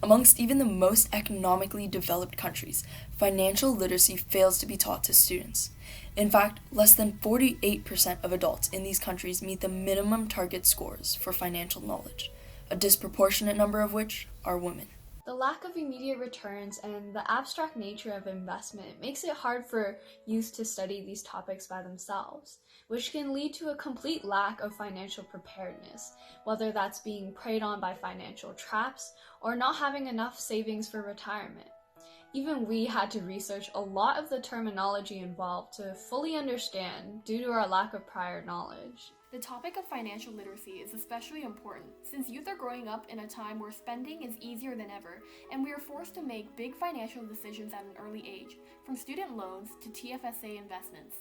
Amongst even the most economically developed countries, financial literacy fails to be taught to students. In fact, less than 48% of adults in these countries meet the minimum target scores for financial knowledge, a disproportionate number of which are women. The lack of immediate returns and the abstract nature of investment makes it hard for youth to study these topics by themselves, which can lead to a complete lack of financial preparedness, whether that's being preyed on by financial traps or not having enough savings for retirement. Even we had to research a lot of the terminology involved to fully understand due to our lack of prior knowledge. The topic of financial literacy is especially important since youth are growing up in a time where spending is easier than ever, and we are forced to make big financial decisions at an early age, from student loans to TFSA investments.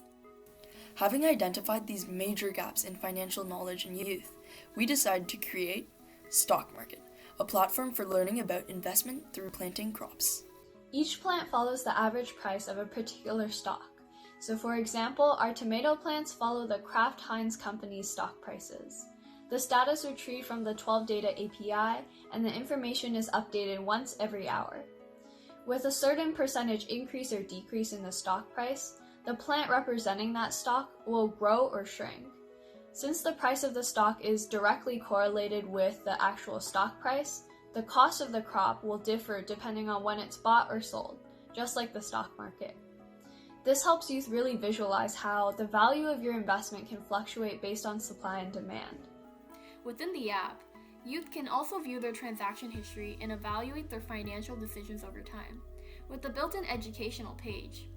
Having identified these major gaps in financial knowledge in youth, we decided to create StalkMarket, a platform for learning about investment through planting crops. Each plant follows the average price of a particular stock. So for example, our tomato plants follow the Kraft Heinz company's stock prices. The stat is retrieved from the 12 Data API, and the information is updated once every hour. With a certain percentage increase or decrease in the stock price, the plant representing that stock will grow or shrink. Since the price of the stock is directly correlated with the actual stock price, the cost of the crop will differ depending on when it's bought or sold, just like the stock market. This helps youth really visualize how the value of your investment can fluctuate based on supply and demand. Within the app, youth can also view their transaction history and evaluate their financial decisions over time. With the built-in educational page,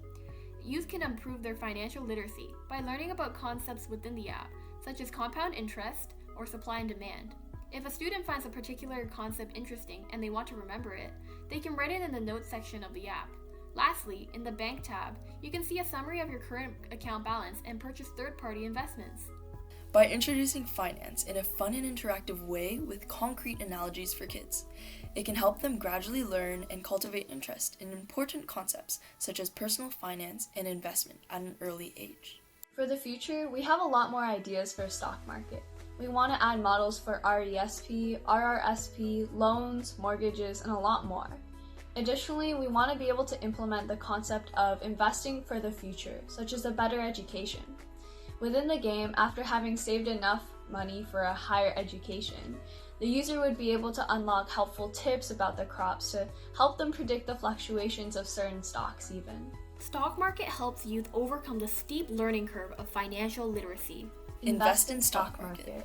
youth can improve their financial literacy by learning about concepts within the app, such as compound interest or supply and demand. If a student finds a particular concept interesting and they want to remember it, they can write it in the notes section of the app. Lastly, in the Bank tab, you can see a summary of your current account balance and purchase third-party investments. By introducing finance in a fun and interactive way with concrete analogies for kids, it can help them gradually learn and cultivate interest in important concepts such as personal finance and investment at an early age. For the future, we have a lot more ideas for stock market. We want to add models for RESP, RRSP, loans, mortgages, and a lot more. Additionally, we want to be able to implement the concept of investing for the future, such as a better education. Within the game, after having saved enough money for a higher education, the user would be able to unlock helpful tips about the crops to help them predict the fluctuations of certain stocks even. Stock market helps youth overcome the steep learning curve of financial literacy. Invest in stock market.